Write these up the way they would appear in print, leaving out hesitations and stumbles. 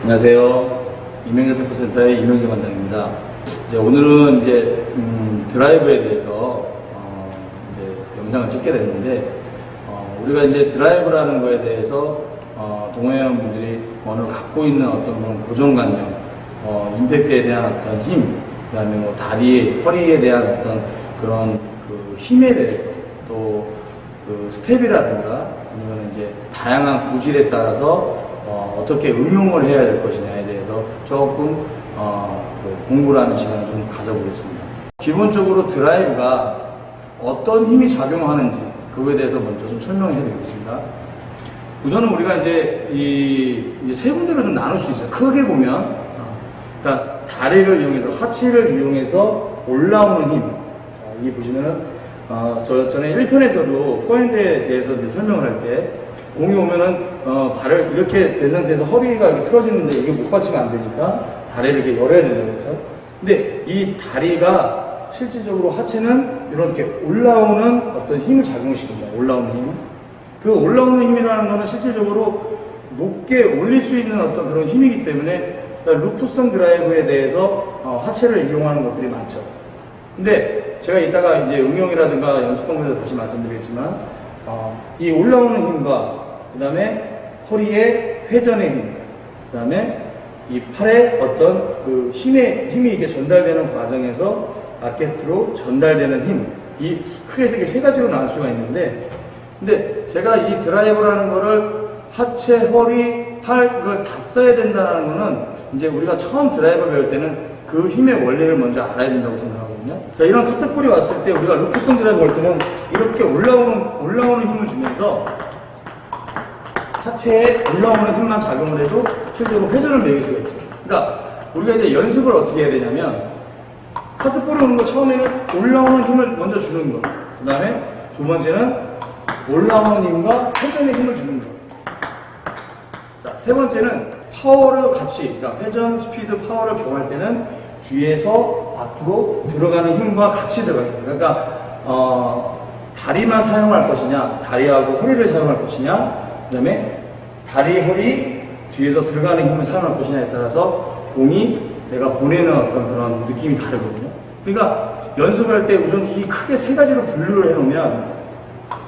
안녕하세요. 이명재테크센터의 이명재 관장입니다. 오늘은 드라이브에 대해서 영상을 찍게 됐는데, 우리가 드라이브라는 거에 대해서 동호회원분들이 오늘 갖고 있는 어떤 그런 고정관념, 임팩트에 대한 어떤 힘, 그다음에 뭐 다리, 허리에 대한 어떤 그런 그 힘에 대해서, 또 그 스텝이라든가 아니면 다양한 구질에 따라서 어떻게 응용을 해야 될 것이냐에 대해서 조금 공부를 하는 시간을 좀 가져보겠습니다. 기본적으로 드라이브가 어떤 힘이 작용하는지 그거에 대해서 먼저 좀 설명을 해드리겠습니다. 우선은 우리가 이 세 군데로 좀 나눌 수 있어요. 크게 보면, 그러니까 다리를 이용해서, 하체를 이용해서 올라오는 힘. 여기 보시면은 전에 1편에서도 포핸드에 대해서 설명을 할 때 공이 오면은 발을 이렇게 된 상태에서 허리가 이렇게 틀어지는데 이게 못 받치면 안 되니까 다리를 이렇게 열어야 된다고 했죠. 근데 이 다리가 실질적으로 하체는 이렇게 올라오는 어떤 힘을 작용시킵니다. 올라오는 힘. 그 올라오는 힘이라는 거는 실질적으로 높게 올릴 수 있는 어떤 그런 힘이기 때문에 루프성 드라이브에 대해서 하체를 이용하는 것들이 많죠. 근데 제가 이따가 응용이라든가 연습 방법에서 다시 말씀드리겠지만, 이 올라오는 힘과 그 다음에 허리의 회전의 힘, 그 다음에 이 팔의 어떤 그 힘이 이게 전달되는 과정에서 라켓으로 전달되는 힘, 이 크게 세 가지로 나눌 수가 있는데, 근데 제가 이 드라이브라는 거를 하체, 허리, 팔, 그걸 다 써야 된다는 거는 우리가 처음 드라이버 배울 때는 그 힘의 원리를 먼저 알아야 된다고 생각하거든요. 자, 이런 카트볼이 왔을 때 우리가 루프성 드라이브 할 때는 이렇게 올라오는 힘을 주면서 하체에 올라오는 힘만 작용을 해도 실제로 회전을 매길 수가 있죠. 그러니까 우리가 연습을 어떻게 해야 되냐면, 카트볼이 오는 거 처음에는 올라오는 힘을 먼저 주는 거, 그 다음에 두 번째는 올라오는 힘과 회전의 힘을 주는 거, 자, 세 번째는 파워를 같이, 그러니까 회전, 스피드, 파워를 경할 때는 뒤에서 앞으로 들어가는 힘과 같이 들어가요. 그러니까 다리만 사용할 것이냐, 다리하고 허리를 사용할 것이냐, 그 다음에 다리, 허리, 뒤에서 들어가는 힘을 사용할 것이냐에 따라서 공이 내가 보내는 어떤 그런 느낌이 다르거든요. 그러니까 연습을 할 때 우선 이 크게 세 가지로 분류를 해놓으면,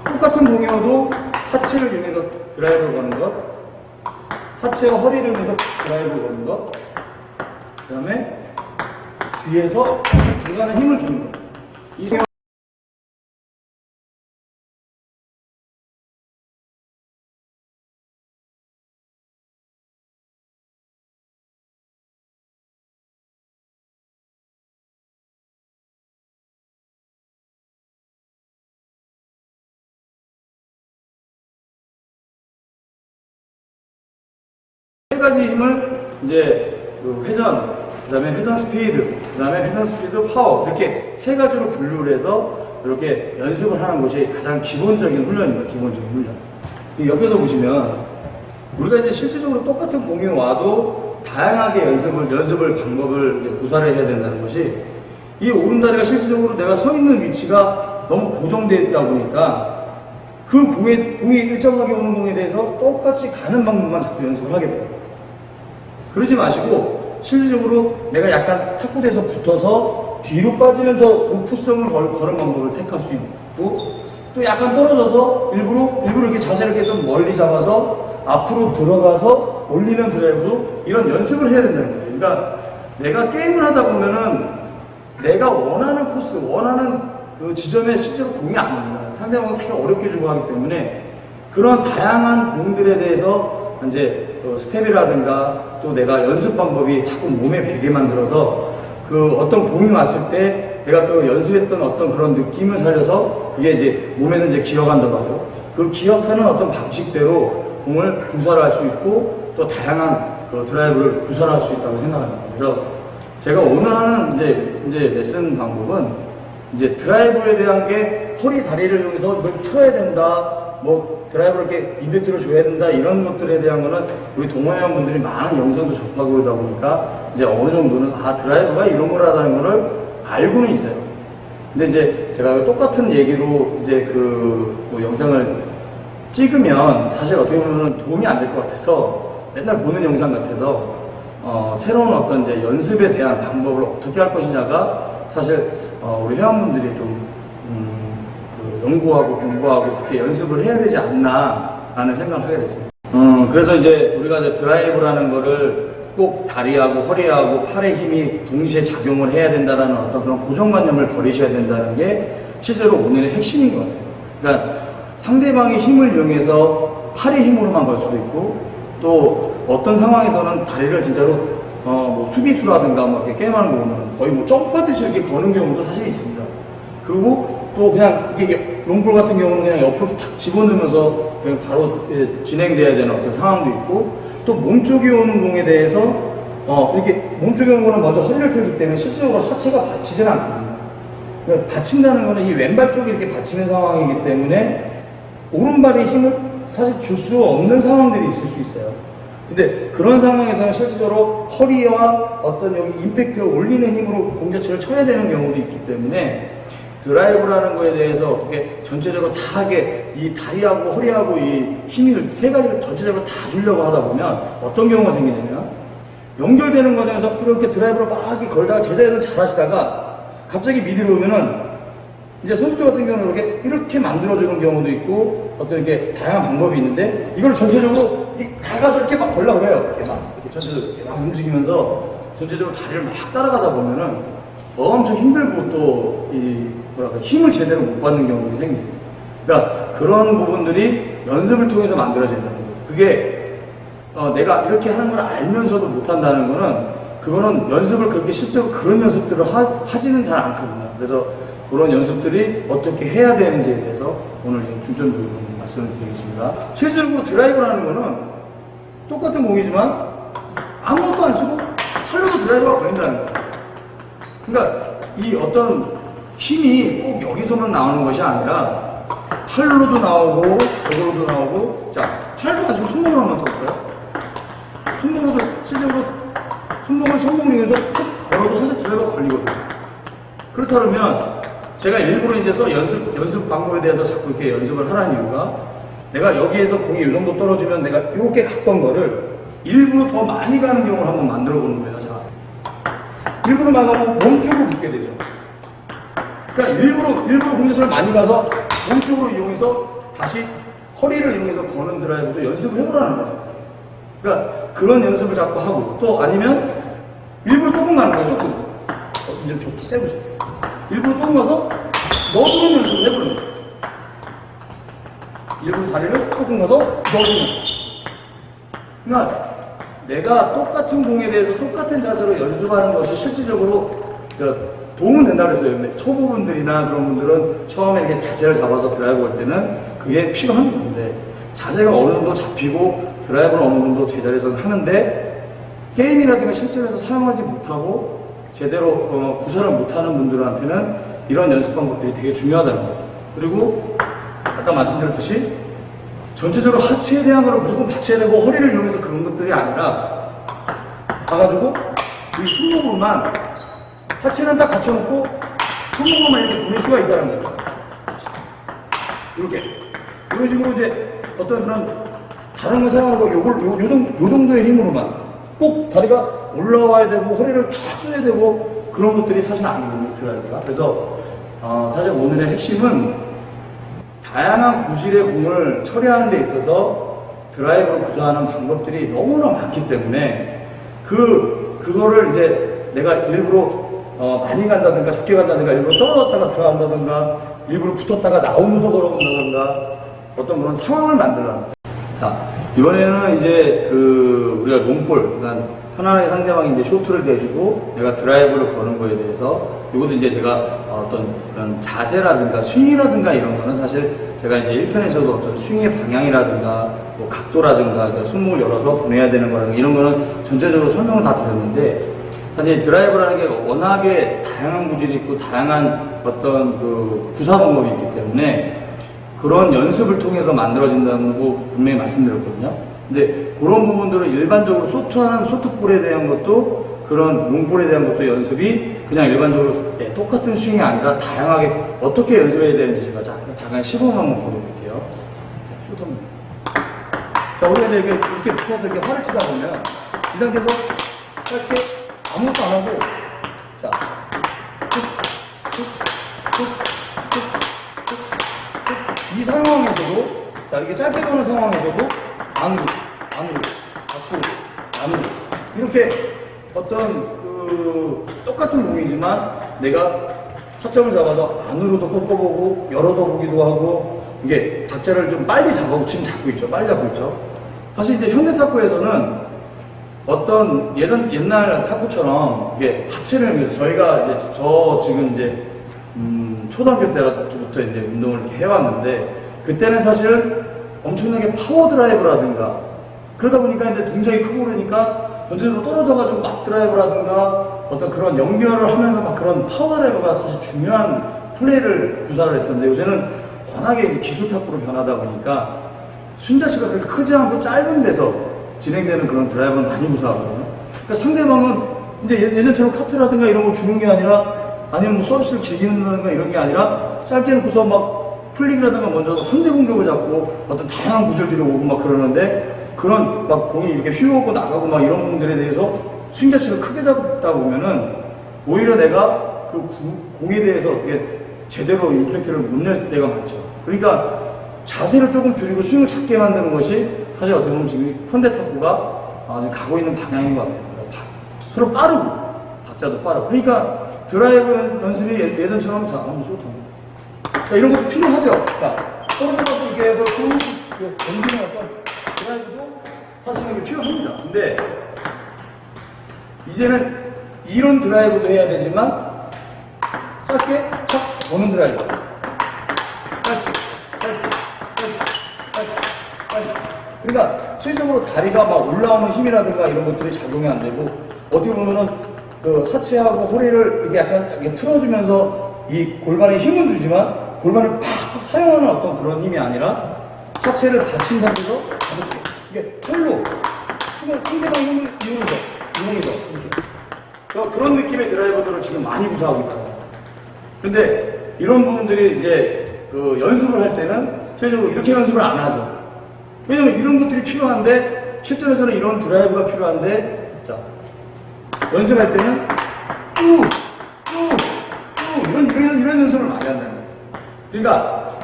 똑같은 공이어도 하체를 이용해서 드라이브를 거는 것, 하체와 허리를 이용해서 드라이브를 거는 것, 그 다음에 뒤에서 들어가는 힘을 주는 것. 세 가지 힘을 회전, 그 다음에 회전 스피드, 그 다음에 회전 스피드 파워, 이렇게 세 가지로 분류를 해서 이렇게 연습을 하는 것이 가장 기본적인 훈련입니다. 기본적인 훈련. 옆에서 보시면 우리가 실질적으로 똑같은 공이 와도 다양하게 연습을 방법을 구사를 해야 된다는 것이, 이 오른다리가 실질적으로 내가 서 있는 위치가 너무 고정되어 있다 보니까 그 공이 일정하게 오는 공에 대해서 똑같이 가는 방법만 자꾸 연습을 하게 돼요. 그러지 마시고 실질적으로 내가 약간 탁구대에서 붙어서 뒤로 빠지면서 루프성을 거는 방법을 택할 수 있고, 또 약간 떨어져서 일부러 이렇게 자세를 이렇게 좀 멀리 잡아서 앞으로 들어가서 올리는 드라이브도 이런 연습을 해야 된다는 거죠. 그러니까 내가 게임을 하다 보면은 내가 원하는 코스, 원하는 그 지점에 실제로 공이 안 옵니다. 상대방은 되게 어렵게 주고 하기 때문에 그런 다양한 공들에 대해서 스텝이라든가 또 내가 연습 방법이 자꾸 몸에 배게 만들어서 그 어떤 공이 왔을 때 내가 그 연습했던 어떤 그런 느낌을 살려서 그게 몸에서 기억한다고 하죠. 그 기억하는 어떤 방식대로 공을 구사를 할 수 있고 또 다양한 그 드라이브를 구사를 할 수 있다고 생각합니다. 그래서 제가 오늘 하는 레슨 방법은 드라이브에 대한 게 허리 다리를 이용해서 이걸 틀어야 된다, 뭐 드라이브를 이렇게 임팩트를 줘야 된다, 이런 것들에 대한 거는 우리 동호회원분들이 많은 영상도 접하고 그러다 보니까 어느 정도는 드라이브가 이런 거라는 거를 알고는 있어요. 근데 제가 똑같은 얘기로 그 영상을 찍으면 사실 어떻게 보면 도움이 안 될 것 같아서, 맨날 보는 영상 같아서 새로운 어떤 이제 연습에 대한 방법을 어떻게 할 것이냐가 사실 우리 회원분들이 좀 그 연구하고 공부하고 그렇게 연습을 해야 되지 않나라는 생각을 하게 됐습니다. 그래서 이제 우리가 이제 드라이브라는 거를 꼭 다리하고 허리하고 팔의 힘이 동시에 작용을 해야 된다는 어떤 그런 고정관념을 버리셔야 된다는 게 실제로 오늘의 핵심인 것 같아요. 그러니까 상대방의 힘을 이용해서 팔의 힘으로만 걸 수도 있고, 또 어떤 상황에서는 다리를 진짜로 뭐 수비수라든가 뭐 이렇게 게임하는 거 보면 거의 뭐 점프하듯이 이렇게 거는 경우도 사실 있습니다. 그리고 또 그냥 이게 롱볼 같은 경우는 그냥 옆으로 탁 집어넣으면서 그냥 바로 진행돼야 되는 어떤 상황도 있고, 또 몸쪽에 오는 공에 대해서 이렇게 몸쪽에 오는 거는 먼저 허리를 틀기 때문에 실질적으로 하체가 받치질 않거든요. 그러니까 받친다는 거는 이 왼발 쪽이 이렇게 받치는 상황이기 때문에 오른발의 힘을 사실 줄 수 없는 상황들이 있을 수 있어요. 근데 그런 상황에서는 실질적으로 허리와 어떤 여기 임팩트를 올리는 힘으로 공 자체를 쳐야 되는 경우도 있기 때문에 드라이브라는 거에 대해서 어떻게 전체적으로 다하게 이 다리하고 허리하고 이 힘을 세 가지를 전체적으로 다 주려고 하다 보면 어떤 경우가 생기냐면, 연결되는 과정에서 이렇게 드라이브를 막 걸다가 제자리에서 잘하시다가 갑자기 미드로 오면은 이제 선수들 같은 경우는 이렇게 만들어주는 경우도 있고, 어떤 이렇게 다양한 방법이 있는데, 이걸 전체적으로 다 가서 이렇게 막 걸려고 해요. 이렇게 전체적으로 이렇게 막 움직이면서 전체적으로 다리를 막 따라가다 보면은 엄청 힘들고 또 힘을 제대로 못 받는 경우가 생기죠. 그러니까 그런 부분들이 연습을 통해서 만들어진다는 거예요. 그게 내가 이렇게 하는 걸 알면서도 못한다는 거는, 그거는 연습을 그렇게 실제로 그런 연습들을 하지는 잘 않거든요. 그래서 그런 연습들이 어떻게 해야 되는지에 대해서 오늘 중점 부분 말씀을 드리겠습니다. 실질적으로 드라이브라는 거는 똑같은 공이지만 아무것도 안 쓰고 팔로도 드라이브가 걸린다는 거예요. 그러니까 이 어떤 힘이 꼭 여기서만 나오는 것이 아니라 팔로도 나오고 저거로도 나오고, 자, 팔도 가지고 손목으로 한번 써볼까요? 손목으로도 실제로 손목을 이용해서 툭 걸어도 사실 드라이브가 걸리거든요. 그렇다면 제가 일부러 이제 연습 방법에 대해서 자꾸 이렇게 연습을 하라는 이유가, 내가 여기에서 공이 이 정도 떨어지면 내가 이렇게 갔던 거를 일부러 더 많이 가는 경우를 한번 만들어 보는 거예요. 자, 일부러 나가면 몸쪽으로 붙게 되죠. 그러니까 일부러 공격을 많이 가서 몸쪽으로 이용해서 다시 허리를 이용해서 거는 드라이브도 연습을 해보라는 거예요. 그러니까 그런 연습을 자꾸 하고, 또 아니면 일부러 조금 가는 거예요. 조금. 이제 좀 해보세요. 일부러 조금 가서 넣어주는 연습을 해보는 거예요. 일부러 다리를 조금 가서 넣어주는 거예요. 그러니까 내가 똑같은 공에 대해서 똑같은 자세로 연습하는 것이 실질적으로 도움은 된다고 했어요. 초보분들이나 그런 분들은 처음에 이렇게 자세를 잡아서 드라이브 할 때는 그게 필요한 건데, 자세가 어느 정도 잡히고 드라이브를 어느 정도 제자리에서 하는데 게임이라든가 실전에서 사용하지 못하고 제대로 구사를 못하는 분들한테는 이런 연습 방법들이 되게 중요하다는 거예요. 그리고 아까 말씀드렸듯이 전체적으로 하체에 대한 걸 무조건 받쳐야 되고 허리를 이용해서 그런 것들이 아니라 가가지고 이 손목으로만, 하체는 딱 갖춰놓고 손목으로만 이렇게 보낼 수가 있다는 거예요. 이렇게 이런 식으로 이제 어떤 그런 다른 걸 사용하고 요 정도의 힘으로만 꼭 다리가 올라와야 되고 허리를 쫙 써야 되고 그런 것들이 사실 아니거든요, 드라이브가. 그래서 사실 오늘의 핵심은 다양한 구질의 공을 처리하는 데 있어서 드라이브를 구사하는 방법들이 너무나 많기 때문에 그거를 이제 내가 일부러 많이 간다든가 적게 간다든가 일부러 떨어졌다가 들어간다든가 일부러 붙었다가 나오면서 걸어본다든가 어떤 그런 상황을 만들라는 거예요. 자, 이번에는 이제 우리가 롱볼, 그러니까 편안하게 상대방이 이제 쇼트를 대주고 내가 드라이브를 거는 거에 대해서, 이것도 이제 제가 어떤 그런 자세라든가 스윙이라든가 이런 거는 사실 제가 이제 1편에서도 어떤 스윙의 방향이라든가 뭐 각도라든가 그러니까 손목을 열어서 보내야 되는 거라든가 이런 거는 전체적으로 설명을 다 드렸는데, 사실 드라이브라는 게 워낙에 다양한 구질이 있고 다양한 어떤 구사 방법이 있기 때문에 그런 연습을 통해서 만들어진다는 거 분명히 말씀드렸거든요. 근데 그런 부분들은 일반적으로 쇼트볼에 대한 것도, 그런 롱볼에 대한 것도 연습이 그냥 일반적으로 똑같은 스윙이 아니라 다양하게 어떻게 연습해야 되는지 제가 잠깐 시범 한번 보여드릴게요. 자, 쇼트 한번. 자, 우리가 이제 이렇게 붙어서 이렇게 활을 치다 보면 이 상태에서 짧게 아무것도 안 하고, 자, 이 상황에서도, 자, 이렇게 짧게 도는 상황에서도 안으로, 밖으로, 안으로. 이렇게 어떤 똑같은 공이지만 내가 타점을 잡아서 안으로도 꺾어보고, 열어도 보기도 하고, 이게 박자를 좀 빨리 잡고, 지금 잡고 있죠. 빨리 잡고 있죠. 사실 이제 현대 탁구에서는 어떤 옛날 탁구처럼 이게 하체를 위해서 저희가 이제 지금 이제 초등학교 때부터 이제 운동을 이렇게 해왔는데 그때는 사실은 엄청나게 파워 드라이브라든가 그러다 보니까 이제 동작이 크고 그러니까 전체적으로 떨어져가지고 막 드라이브라든가 어떤 그런 연결을 하면서 막 그런 파워 드라이브가 사실 중요한 플레이를 구사를 했었는데 요새는 워낙에 이제 기술 탁구로 변하다 보니까 스윙 자체가 그렇게 크지 않고 짧은 데서 진행되는 그런 드라이브는 많이 구사하거든요. 그러니까 상대방은 이제 예전처럼 카트라든가 이런 걸 주는 게 아니라 아니면 뭐 서비스를 길게 넣는다든가 이런 게 아니라 짧게 놓고서 막 플릭이라든가 먼저 상대 공격을 잡고 어떤 다양한 구슬들이 오고 막 그러는데 그런 막 공이 이렇게 휘어오고 나가고 막 이런 부분들에 대해서 스윙 자체가 크게 잡다 보면은 오히려 내가 그 공에 대해서 어떻게 제대로 임팩트를 못 낼 때가 많죠. 그러니까 자세를 조금 줄이고 스윙을 작게 만드는 것이 사실 어떻게 보면 지금 현대 탁구가 지금 가고 있는 방향인 것 같아요. 서로 빠르고 박자도 빠르고 그러니까 드라이브 연습이 예전처럼 자 한번 쇼트 이런 것도 필요하죠. 자 떨어져서 이렇게 해서 던지는 어떤 드라이브도 사실은 필요합니다. 근데 이제는 이런 드라이브도 해야 되지만 짧게 탁 도는 드라이브 짧게 그러니까 실질적으로 다리가 막 올라오는 힘이라든가 이런 것들이 작용이 안 되고 어떻게 보면은 그 하체하고 허리를 이렇게 약간 이렇게 틀어주면서 이 골반에 힘은 주지만 골반을 팍팍 사용하는 어떤 그런 힘이 아니라 하체를 받친 상태에서 가볍게 이게 털로 상대방 힘을 이용해서 이렇게 그런 느낌의 드라이버들을 지금 많이 구사하고 있다는 거예요. 근데 이런 부분들이 이제 그 연습을 할 때는 실제로 이렇게 연습을 안 하죠. 왜냐면 이런 것들이 필요한데 실전에서는 이런 드라이브가 필요한데 자 연습할 때는 이런 연습을 많이 한다는 거예요. 그러니까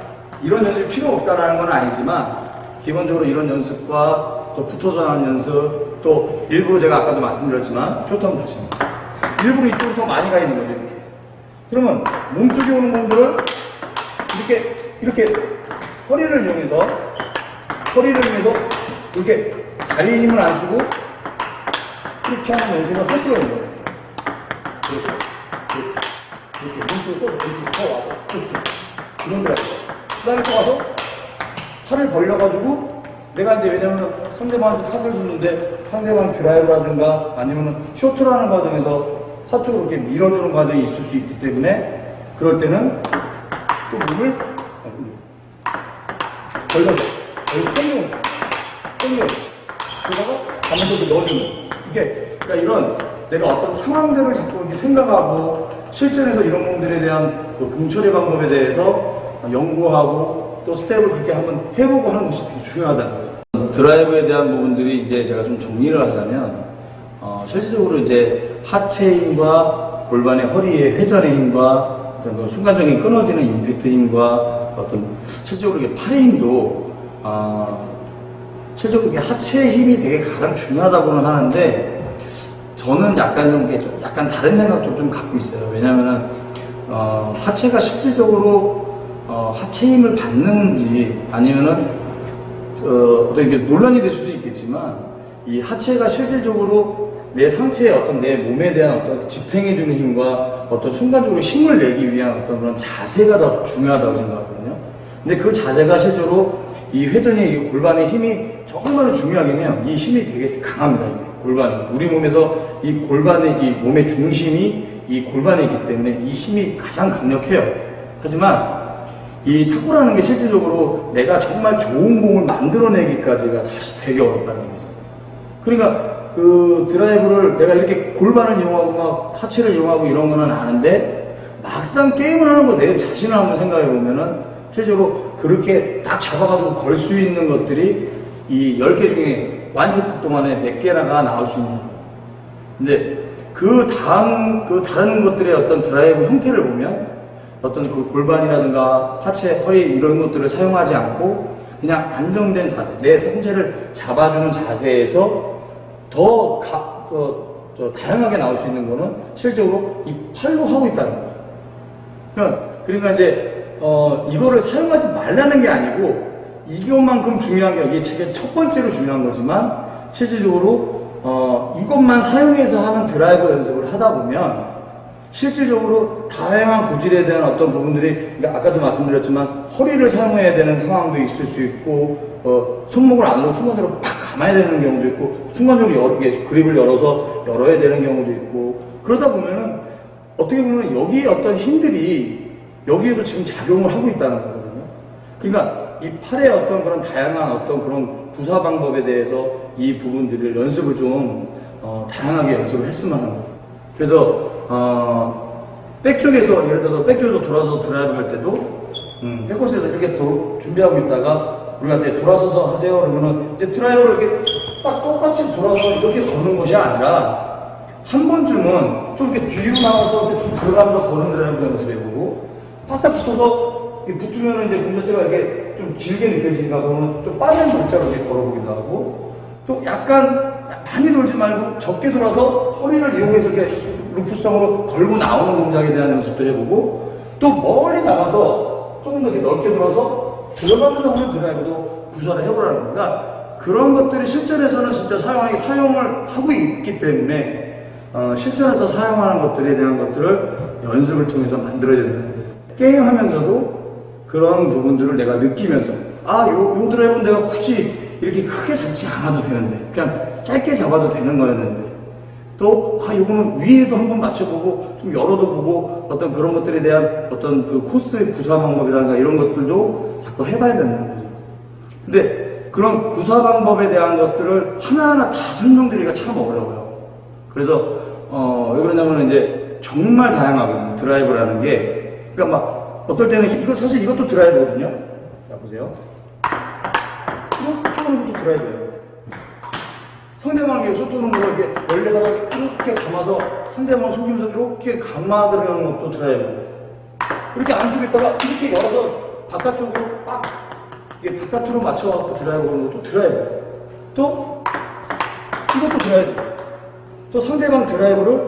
이런 연습이 필요 없다라는 건 아니지만 기본적으로 이런 연습과 또 붙어서 하는 연습 또 일부러 제가 아까도 말씀드렸지만 쇼트하면 다시 합니다. 일부러 이쪽으로 더 많이 가 있는 거죠. 이렇게. 그러면 몸쪽에 오는 공들을 이렇게 허리를 이용해서 이렇게 다리 힘을 안 쓰고 이렇게 하는 연습을 할 수가 있는 거예요. 이렇게 몸쪽을 써서 이렇게 더 와서 이렇게 이런 데가 있어요. 그 다음에 또 와서 팔을 벌려가지고 내가 이제 왜냐면 상대방한테 탑을 줬는데 상대방 드라이브라든가 아니면 쇼트라는 과정에서 하 쪽으로 이렇게 밀어주는 과정이 있을 수 있기 때문에 그럴 때는 또 몸을 벌려서 당겨 그러다가 가면서도 넣어주는 이게 그러니까 이런 내가 어떤 상황들을 자꾸 이렇게 생각하고 실전에서 이런 부분들에 대한 그 공처리 방법에 대해서 연구하고 또 스텝을 그렇게 한번 해보고 하는 것이 되게 중요하다는 거죠. 드라이브에 대한 부분들이 이제 제가 좀 정리를 하자면 실질적으로 이제 하체 힘과 골반의 허리의 회전의 힘과 어떤 그 순간적인 끊어지는 임팩트 힘과 어떤 실질적으로 이게 팔의 힘도 실질적으로 이게 하체의 힘이 되게 가장 중요하다고는 하는데 저는 약간 다른 생각도 좀 갖고 있어요. 왜냐면은 하체가 실질적으로 하체 힘을 받는지 아니면은 어떤 이게 논란이 될 수도 있겠지만 이 하체가 실질적으로 내 상체의 어떤 내 몸에 대한 어떤 지탱해주는 힘과 어떤 순간적으로 힘을 내기 위한 어떤 그런 자세가 더 중요하다고 생각하거든요. 근데 그 자세가 실제로 이 회전이 이 골반의 힘이 정말 중요하긴 해요. 이 힘이 되게 강합니다. 이게 골반이 우리 몸에서 이 골반의 이 몸의 중심이 이 골반에 있기 때문에 이 힘이 가장 강력해요. 하지만 이 탁구라는 게 실질적으로 내가 정말 좋은 공을 만들어내기까지가 사실 되게 어렵다는 얘기죠. 그러니까 그 드라이브를 내가 이렇게 골반을 이용하고 막 하체를 이용하고 이런 거는 아는데 막상 게임을 하는 거 내 자신을 한번 생각해 보면은 실제로 그렇게 딱 잡아가지고 걸 수 있는 것들이 이 10개 중에 완세트 동안에 몇 개나가 나올 수 있는 거예요. 근데 그 다른 것들의 어떤 드라이브 형태를 보면 어떤 그 골반이라든가 하체, 허리 이런 것들을 사용하지 않고 그냥 안정된 자세, 내 상체를 잡아주는 자세에서 더 다양하게 나올 수 있는 거는 실제로 이 팔로 하고 있다는 거예요. 그러니까 이제 이거를 사용하지 말라는 게 아니고 이것만큼 중요한 게 이게 제가 첫 번째로 중요한 거지만 실질적으로 이것만 사용해서 하는 드라이버 연습을 하다 보면 실질적으로 다양한 구질에 대한 어떤 부분들이, 그러니까 아까도 말씀드렸지만 허리를 사용해야 되는 상황도 있을 수 있고, 손목을 안으로 순간적으로 팍 감아야 되는 경우도 있고, 순간적으로 그립을 열어야 되는 경우도 있고, 그러다 보면은 어떻게 보면 여기에 어떤 힘들이 여기에도 지금 작용을 하고 있다는 거거든요. 그러니까 이 팔의 어떤 그런 다양한 어떤 그런 구사 방법에 대해서 이 부분들을 연습을 좀 다양하게 연습을 했으면 하는 거예요. 그래서 백쪽에서, 예를 들어서 백쪽에서 돌아서 드라이브 할 때도 백코스에서 이렇게 준비하고 있다가 우리가 이제 돌아서서 하세요 그러면은 이제 드라이버를 이렇게 딱 똑같이 돌아서 이렇게 거는 것이 아니라 한 번쯤은 좀 이렇게 뒤로 나와서 이렇게 좀 들어가면서 거는 드라이브 연습해보고, 바싹 붙어서 붙으면 이제 공자체가 이렇게 좀 길게 느껴지니까 그러면 좀 빠른 박자로 이렇게 걸어보기도 하고, 또 약간 많이 돌지 말고 적게 돌아서 허리를 이용해서 이렇게 루프성으로 걸고 나오는 동작에 대한 연습도 해보고, 또 멀리 나가서 조금 더 이렇게 넓게 돌아서 들어가면서 하는 드라이브도 구사를 해보라는 겁니다. 그런 것들이 실전에서는 진짜 사용을 하고 있기 때문에 실전에서 사용하는 것들에 대한 것들을 연습을 통해서 만들어야 된다는 거예요. 게임하면서도 그런 부분들을 내가 느끼면서 요 드라이브는 내가 굳이 이렇게 크게 잡지 않아도 되는데 그냥 짧게 잡아도 되는 거였는데, 또 요거는 위에도 한번 맞춰보고 좀 열어도 보고 어떤 그런 것들에 대한 어떤 그 코스의 구사 방법이라든가 이런 것들도 자꾸 해봐야 된다는 거죠. 근데 그런 구사 방법에 대한 것들을 하나하나 다 설명드리기가 참 어려워요. 그래서 왜 그러냐면 이제 정말 다양하거든요. 드라이브라는 게. 그러니까 막 어떨 때는 사실 이것도 드라이브거든요. 자 보세요. 이렇게 하는 것도 드라이브예요. 상대방에게 쏘는 거 이렇게 원래다가 이렇게 감아서 상대방을 속이면서 이렇게 감아 들어가는 것도 드라이브. 이렇게 안쪽에 있다가 이렇게 열어서 바깥쪽으로 빡 이게 바깥으로 맞춰갖고 드라이브 하는 것도 드라이브. 또 이것도 드라이브. 또 상대방 드라이브를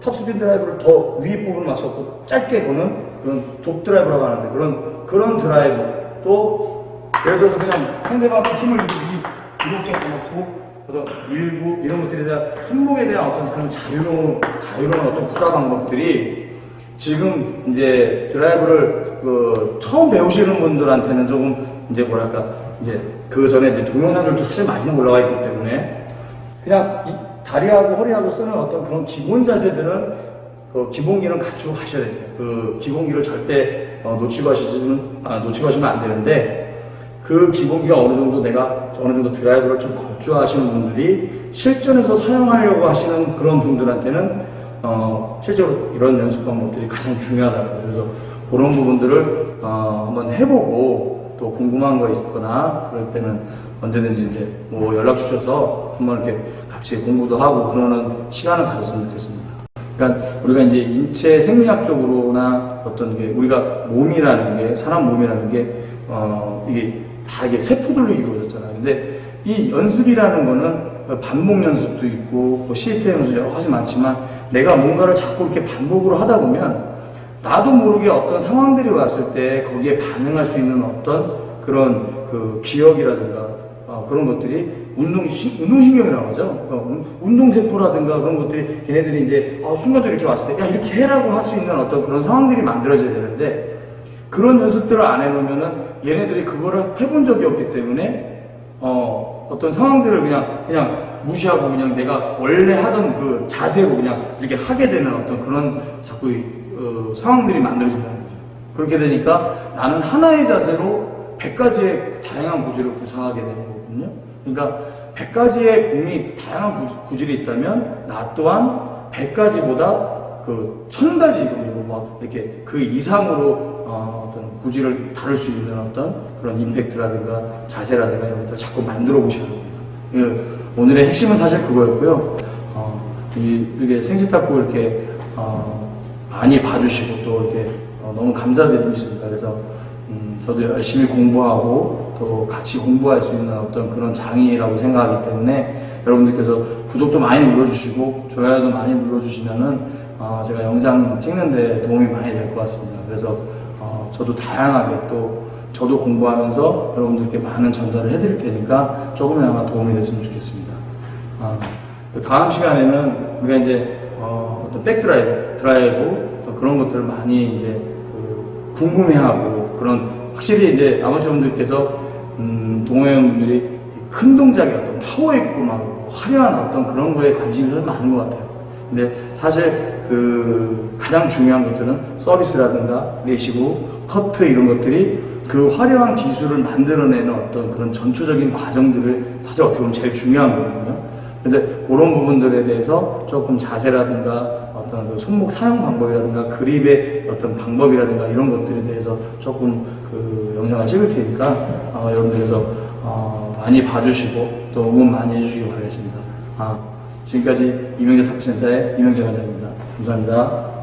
탑스핀 드라이브를 더 위에 부분을 맞춰갖고 짧게 거는 그런 독 드라이브라고 하는데 그런 드라이브. 또 예를 들어서 그냥 상대방의 힘을 이렇게 해놓고 일부 이런 것들에 대한 손목에 대한 어떤 그런 자유로운 어떤 구사 방법들이 지금 이제 드라이브를 처음 배우시는 분들한테는 조금 이제 뭐랄까 이제 그 전에 이제 동영상들도 사실 많이 올라와 있기 때문에 그냥 이 다리하고 허리하고 쓰는 어떤 그런 기본 자세들은 기본기는 갖추고 가셔야 돼요. 그 기본기를 절대 놓치고 하시면 안 되는데, 그 기본기가 어느 정도 드라이브를 좀 거주하시는 분들이 실전에서 사용하려고 하시는 그런 분들한테는 실제로 이런 연습 방법들이 가장 중요하다고. 그래서 그런 부분들을 한번 해보고, 또 궁금한 거 있거나 그럴 때는 언제든지 이제 뭐 연락 주셔서 한번 이렇게 같이 공부도 하고 그러는 시간을 가졌으면 좋겠습니다. 그러니까 우리가 이제 인체 생리학적으로나 어떤 게 우리가 사람 몸이라는 게 이게 다 이게 세포들로 이루어졌잖아요. 근데 이 연습이라는 거는 반복 연습도 있고 시스템 연습 여러 가지 많지만, 내가 뭔가를 자꾸 이렇게 반복으로 하다 보면 나도 모르게 어떤 상황들이 왔을 때 거기에 반응할 수 있는 어떤 그런 그 기억이라든가 그런 것들이 운동신경이라고 하죠. 운동세포라든가 그런 것들이 걔네들이 이제 순간적으로 이렇게 왔을 때 야 이렇게 해라고 할 수 있는 어떤 그런 상황들이 만들어져야 되는데, 그런 연습들을 안 해놓으면은 얘네들이 그거를 해본 적이 없기 때문에 어떤 상황들을 그냥 무시하고 그냥 내가 원래 하던 그 자세로 그냥 이렇게 하게 되는 어떤 그런 자꾸 상황들이 만들어진다는 거죠. 그렇게 되니까 나는 하나의 자세로 100가지의 다양한 구질을 구사하게 되는 거거든요. 그러니까 100가지의 공이 다양한 구질이 있다면 나 또한 100가지보다 그 1000가지 정도 막 이렇게 그 이상으로 어떤 구질을 다룰 수 있는 어떤 그런 임팩트라든가 자세라든가 이런 것들 자꾸 만들어 보시는 겁니다. 오늘의 핵심은 사실 그거였고요. 이렇게 생쥐탁구 이렇게 많이 봐주시고 또 이렇게 너무 감사드리고 있습니다. 그래서 저도 열심히 공부하고 또 같이 공부할 수 있는 어떤 그런 장이라고 생각하기 때문에 여러분들께서 구독도 많이 눌러주시고 좋아요도 많이 눌러주시면은 제가 영상 찍는데 도움이 많이 될 것 같습니다. 그래서 저도 다양하게 또 저도 공부하면서 여러분들께 많은 전달을 해드릴 테니까 조금이나마 도움이 됐으면 좋겠습니다. 다음 시간에는 우리가 이제 어떤 드라이브 또 그런 것들을 많이 이제 궁금해하고 그런 확실히 이제 아마추어분들께서 동호회원분들이 큰 동작에 어떤 파워 있고 막 화려한 어떤 그런 거에 관심이 좀 많은 것 같아요. 근데 사실 가장 중요한 것들은 서비스라든가 내시구, 퍼트 이런 것들이 그 화려한 기술을 만들어내는 어떤 그런 전초적인 과정들을 사실 어떻게 보면 제일 중요한 거거든요. 근데 그런 부분들에 대해서 조금 자세라든가 어떤 그 손목 사용 방법이라든가 그립의 어떤 방법이라든가 이런 것들에 대해서 조금 영상을 찍을 테니까 여러분들께서 많이 봐주시고 또 응원 많이 해주시기 바라겠습니다. 지금까지 이명재 탁구센터의 이명재 관장입니다. 감사합니다.